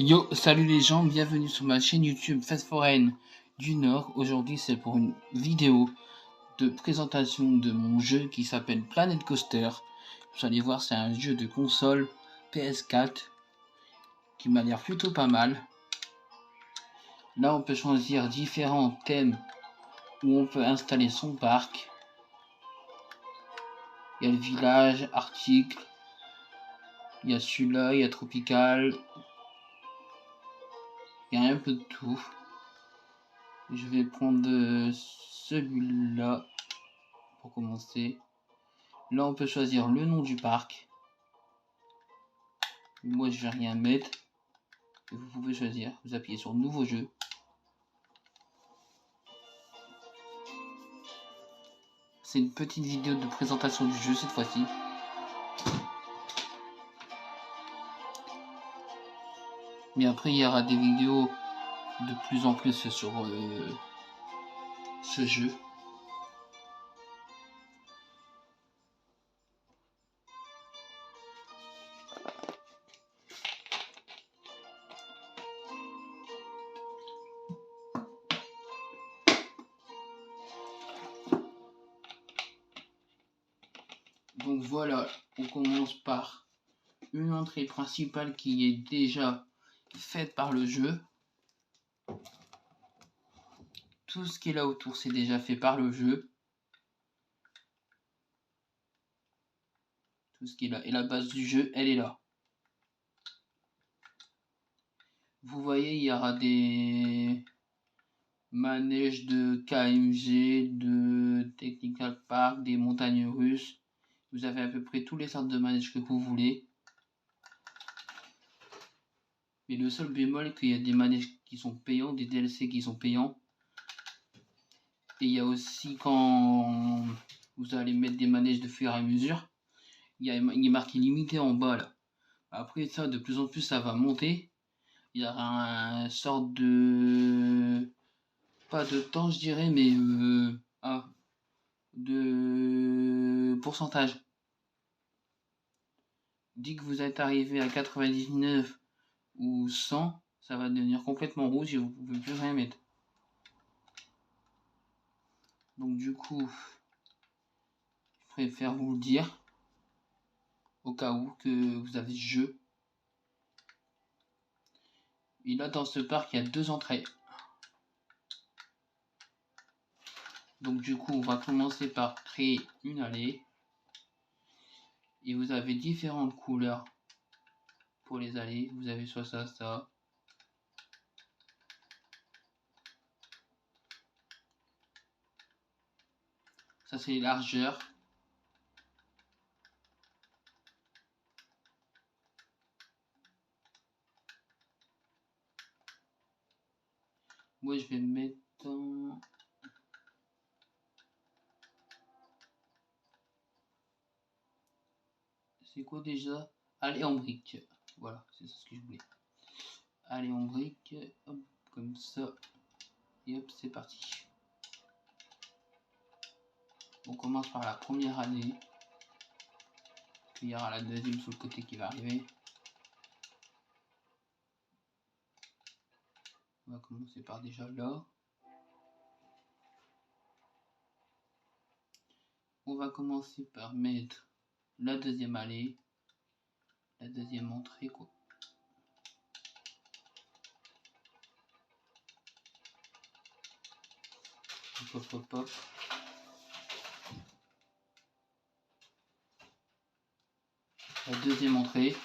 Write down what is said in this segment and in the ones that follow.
Yo, salut les gens, bienvenue sur ma chaîne YouTube Fast Foreign du Nord. Aujourd'hui, c'est pour une vidéo de présentation de mon jeu qui s'appelle Planet Coaster. Vous allez voir, c'est un jeu de console PS4 qui m'a l'air plutôt pas mal. Là, on peut choisir différents thèmes où on peut installer son parc. Il y a le village, arctique, il y a celui-là, il y a tropical. Il y a un peu de tout. Je vais prendre celui-là pour commencer. Là, on peut choisir le nom du parc. Moi, je vais rien mettre. Vous pouvez choisir. Vous appuyez sur Nouveau jeu. C'est une petite vidéo de présentation du jeu cette fois-ci. Mais après, il y aura des vidéos de plus en plus sur ce jeu. Donc voilà, on commence par une entrée principale qui est déjà faite par le jeu. Tout ce qui est là autour, c'est déjà fait par le jeu. Tout ce qui est là. Et la base du jeu, elle est là. Vous voyez, il y aura des manèges de KMG, de Technical Park, des montagnes russes. Vous avez à peu près tous les sortes de manèges que vous voulez. Mais le seul bémol est qu'il y a des manèges qui sont payants, des DLC qui sont payants. Et il y a aussi quand vous allez mettre des manèges de fur et à mesure, il est marqué limité en bas là. Après ça, de plus en plus, ça va monter. Il y aura un sorte de... pas de temps, je dirais, mais de pourcentage. Dès que vous êtes arrivé à 99 ou 100, ça va devenir complètement rouge et vous ne pouvez plus rien mettre. Donc du coup, je préfère vous le dire au cas où que vous avez ce jeu. Et là, dans ce parc, il y a deux entrées. Donc du coup, on va commencer par créer une allée. Et vous avez différentes couleurs pour les allées. Vous avez soit ça, ça. Ça, c'est les largeurs. Moi, je vais mettre en... C'est quoi déjà? Allez en brique. Voilà, c'est ça ce que je voulais. Allez en brique. Hop, comme ça. Et hop, c'est parti. On commence par la première allée. Puis il y aura la deuxième sur le côté qui va arriver. On va commencer par déjà là. On va commencer par mettre la deuxième allée. La deuxième entrée quoi. Hop, hop, hop. La deuxième entrée.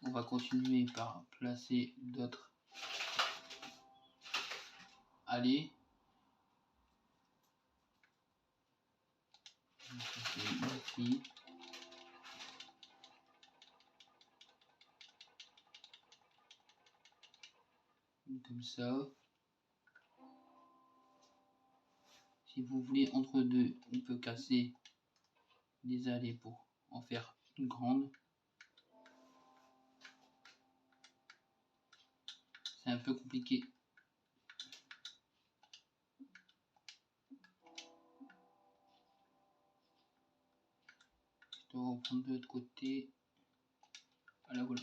On va continuer par placer d'autres allées. Ici. Comme ça. Si vous voulez entre deux, on peut casser des allées pour en faire une grande. C'est un peu compliqué. dois reprendre de l'autre côté. Voilà, voilà.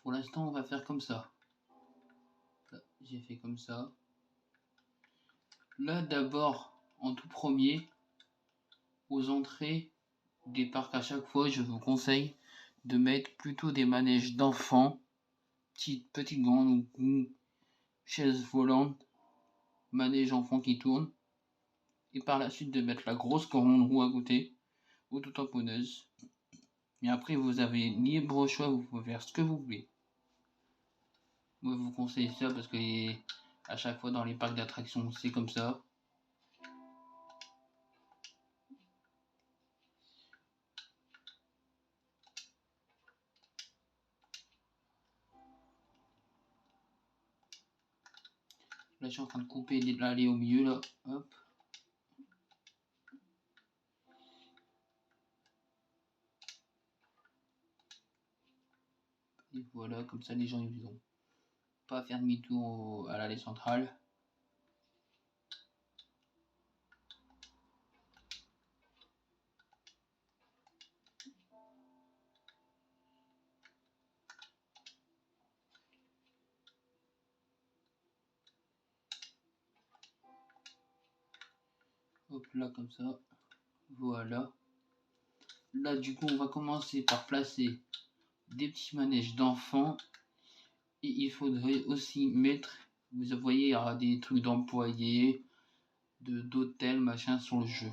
Pour l'instant, on va faire comme ça. J'ai fait comme ça. Là, d'abord, en tout premier, aux entrées des parcs, à chaque fois, je vous conseille de mettre plutôt des manèges d'enfants, petite grande ou chaise volante, manège enfant qui tourne, et par la suite de mettre la grosse grande roue à côté, auto-tamponneuse. Et après, vous avez libre choix, vous pouvez faire ce que vous voulez. Moi, je vous conseille ça parce que à chaque fois dans les parcs d'attractions, c'est comme ça. Là, je suis en train de couper l'allée au milieu, là. Hop. Et voilà, comme ça, les gens, ils n'ont pas à faire demi-tour à l'allée centrale. Hop là, comme ça. Voilà. Là, du coup, on va commencer par placer des petits manèges d'enfants. Et il faudrait aussi mettre, vous voyez, il y aura des trucs d'employés, d'hôtel, machin sur le jeu.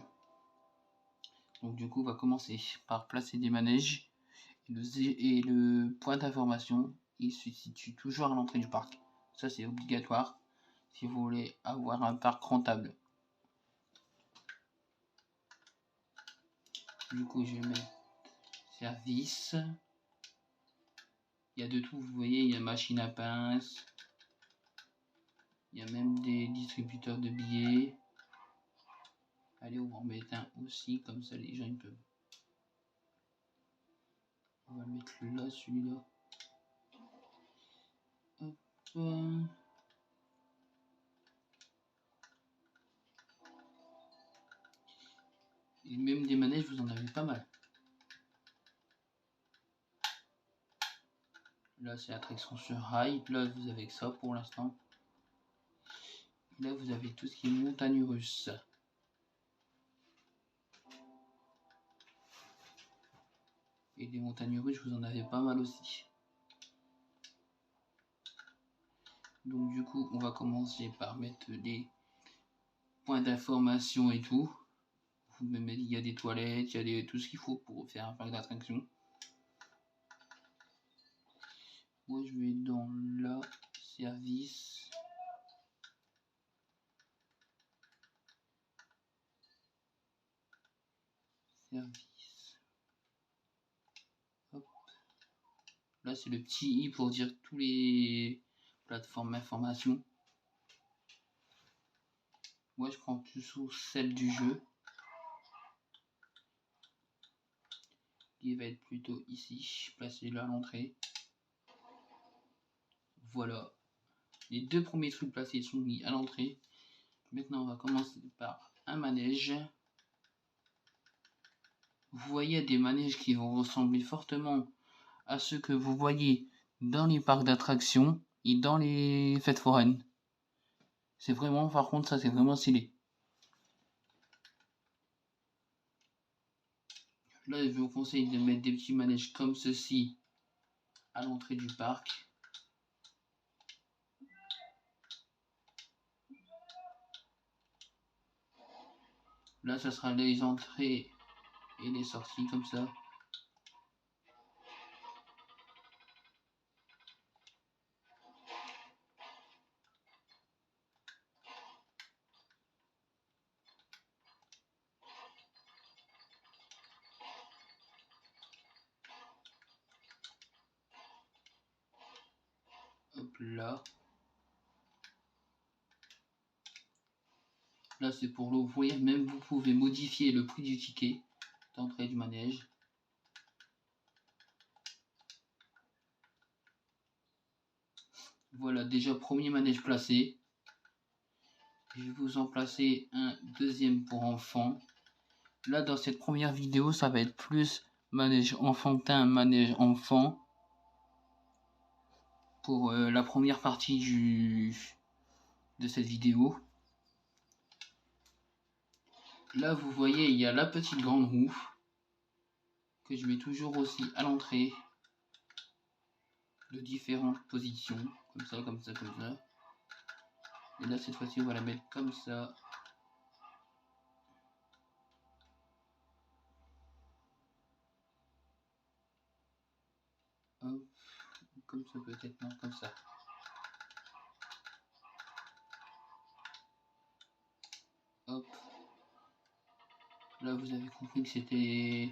Donc du coup, on va commencer par placer des manèges. Et le point d'information, il se situe toujours à l'entrée du parc. Ça, c'est obligatoire si vous voulez avoir un parc rentable. Du coup, je vais mettre service. Il y a de tout, vous voyez, il y a machine à pince. Il y a même des distributeurs de billets. Allez, on va en mettre un aussi, comme ça les gens ils peuvent. On va le mettre là, celui-là. Hop. Et même des manèges, vous en avez pas mal. Là, c'est attraction sur rail. Là, vous avez que ça pour l'instant. Là, vous avez tout ce qui est montagne russe. Et des montagnes russes, vous en avez pas mal aussi. Donc du coup, on va commencer par mettre les points d'information et tout. Vous me mettez, il y a des toilettes, il y a tout ce qu'il faut pour faire un parc d'attraction. Moi, je vais dans la service. Service. Hop. Là, c'est le petit i pour dire tous les plateformes d'information. Moi, je prends toujours celle du jeu, qui va être plutôt ici, placé là à l'entrée. Voilà. Les deux premiers trucs placés sont mis à l'entrée. Maintenant, on va commencer par un manège. Vous voyez des manèges qui vont ressembler fortement à ceux que vous voyez dans les parcs d'attractions et dans les fêtes foraines. C'est vraiment, par contre, ça c'est vraiment stylé. Là, je vous conseille de mettre des petits manèges comme ceci à l'entrée du parc. Là, ça sera les entrées et les sorties comme ça. Hop là. Là, c'est pour l'ouvrir. Même vous pouvez modifier le prix du ticket d'entrée du manège. Voilà, déjà premier manège placé. Je vais vous en placer un deuxième pour enfants. Là, dans cette première vidéo, ça va être plus manège enfantin, manège enfant. Pour la première partie de cette vidéo. Là, vous voyez, il y a la petite grande roue que je mets toujours aussi à l'entrée de différentes positions, comme ça, comme ça, comme ça. Et là, cette fois-ci, on va la mettre comme ça. Hop, comme ça peut-être, non, comme ça. Hop. Là, vous avez compris que c'était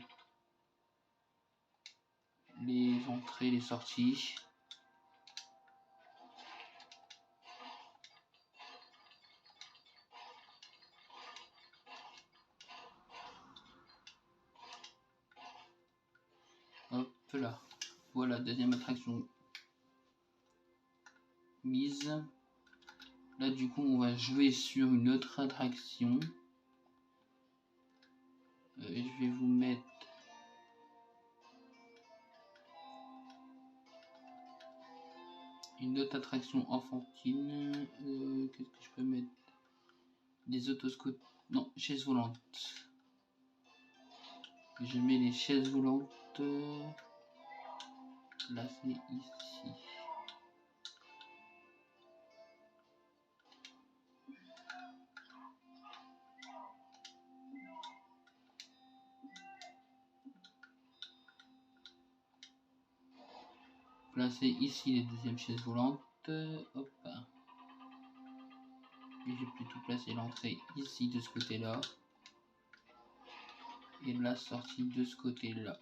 les entrées, les sorties. Hop là. Voilà, deuxième attraction mise. Là, du coup, on va jouer sur une autre attraction. Je vais vous mettre une autre attraction enfantine. Qu'est-ce que je peux mettre? Des autoscooters. Non, chaises volantes. Je mets les chaises volantes. Là, c'est ici. Placer ici les deuxièmes chaises volantes. Hop. Et j'ai plutôt placé l'entrée ici de ce côté-là. Et la sortie de ce côté-là.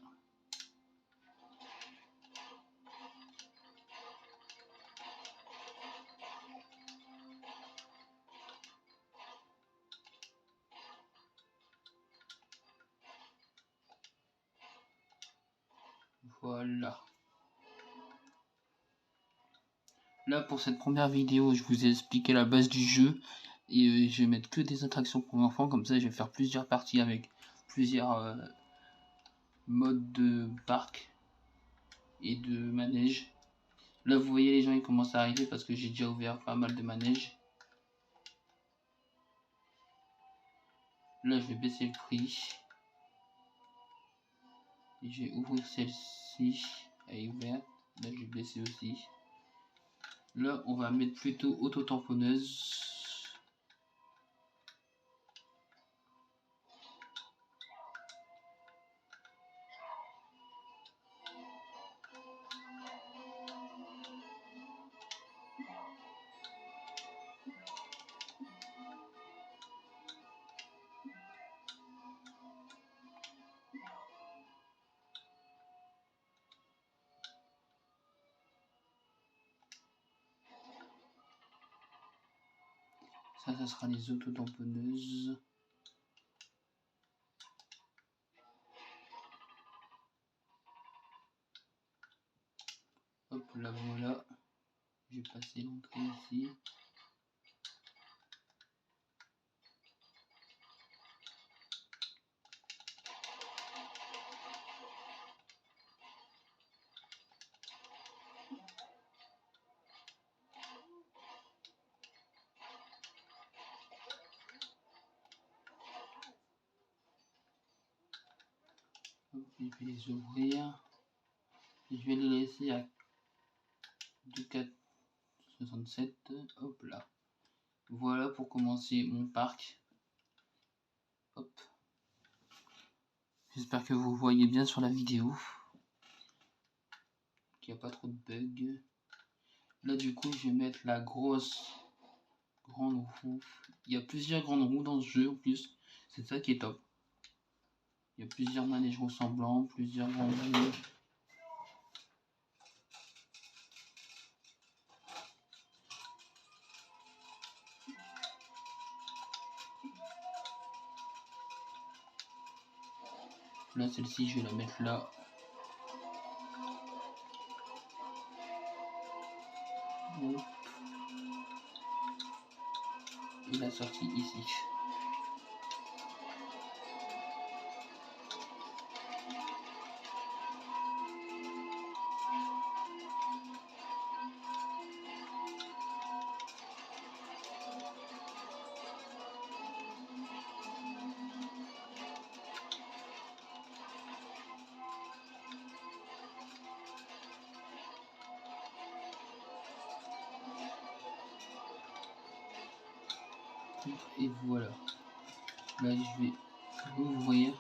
Voilà. Là, pour cette première vidéo, je vous ai expliqué la base du jeu. Et je vais mettre que des attractions pour enfants. Comme ça, je vais faire plusieurs parties avec plusieurs modes de parc et de manège. Là, vous voyez, les gens ils commencent à arriver parce que j'ai déjà ouvert pas mal de manèges. Là, je vais baisser le prix. Et je vais ouvrir celle-ci. Elle est ouverte. Là, je vais baisser aussi. Là, on va mettre plutôt auto-tamponneuse. Ça sera les auto-tamponneuses. Hop, là voilà. Je vais passer l'entrée ici. Hop, je vais les ouvrir. Je vais les laisser à 2,467. Hop là. Voilà pour commencer mon parc. Hop. J'espère que vous voyez bien sur la vidéo. Qu'il n'y a pas trop de bugs. Là du coup je vais mettre la grosse grande roue. Il y a plusieurs grandes roues dans ce jeu en plus. C'est ça qui est top. Il y a plusieurs manèges ressemblants, plusieurs grandes roues. Là celle-ci je vais la mettre là. Et la sortie ici. Et voilà. Là je vais ouvrir.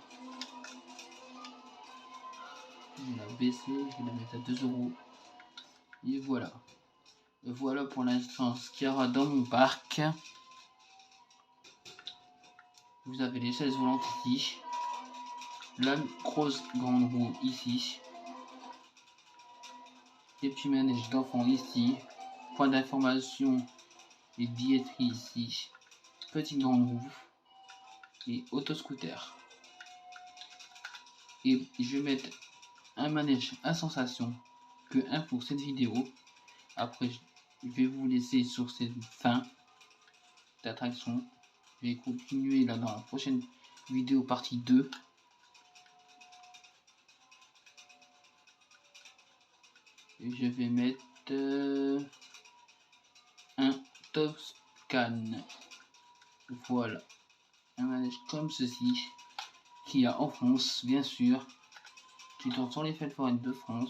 Je vais la baisser, je vais la mettre à 2 €. Et voilà. Et voilà pour l'instant ce qu'il y aura dans mon parc. Vous avez les 16 volantes ici. La grosse grande roue ici. Les petits manèges d'enfants ici. Point d'information et billetterie ici. Petite grande roue. Et autoscooter. Et je vais mettre un manège à sensation que 1 pour cette vidéo. Après je vais vous laisser sur cette fin d'attraction. Je vais continuer là dans la prochaine vidéo partie 2. Et je vais mettre un Toscan. Voilà. Un manège comme ceci. Qu'il y a en France, bien sûr. Qui tourne sur les fêtes foraines de France.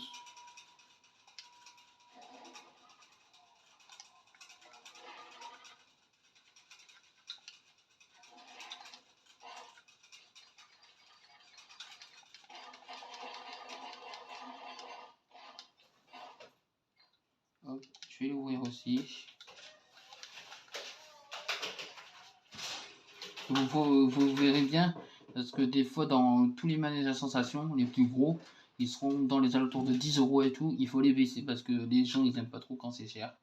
Hop, je vais l'ouvrir aussi. Vous verrez bien, parce que des fois dans tous les manèges à sensation, les plus gros, ils seront dans les alentours de 10 € et tout. Il faut les baisser parce que les gens ils aiment pas trop quand c'est cher.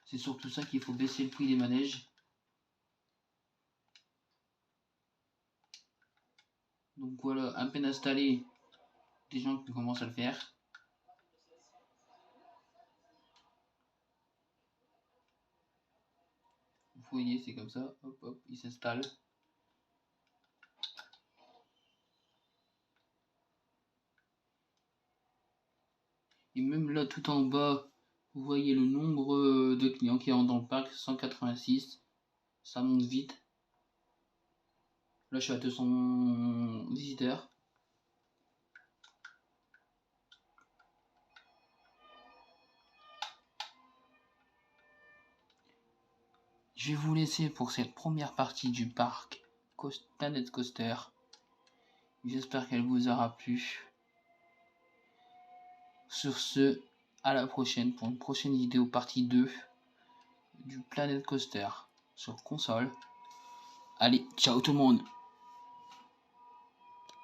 C'est surtout ça qu'il faut baisser le prix des manèges. Donc voilà, à peine installé, des gens qui commencent à le faire. Vous voyez, c'est comme ça, hop hop, il s'installe. Et même là, tout en bas, vous voyez le nombre de clients qui rentrent dans le parc, 186. Ça monte vite. Là, je suis à 200 visiteurs. Je vais vous laisser pour cette première partie du parc Planet Coaster. J'espère qu'elle vous aura plu. Sur ce, à la prochaine pour une prochaine vidéo partie 2 du Planet Coaster sur console. Allez, ciao tout le monde!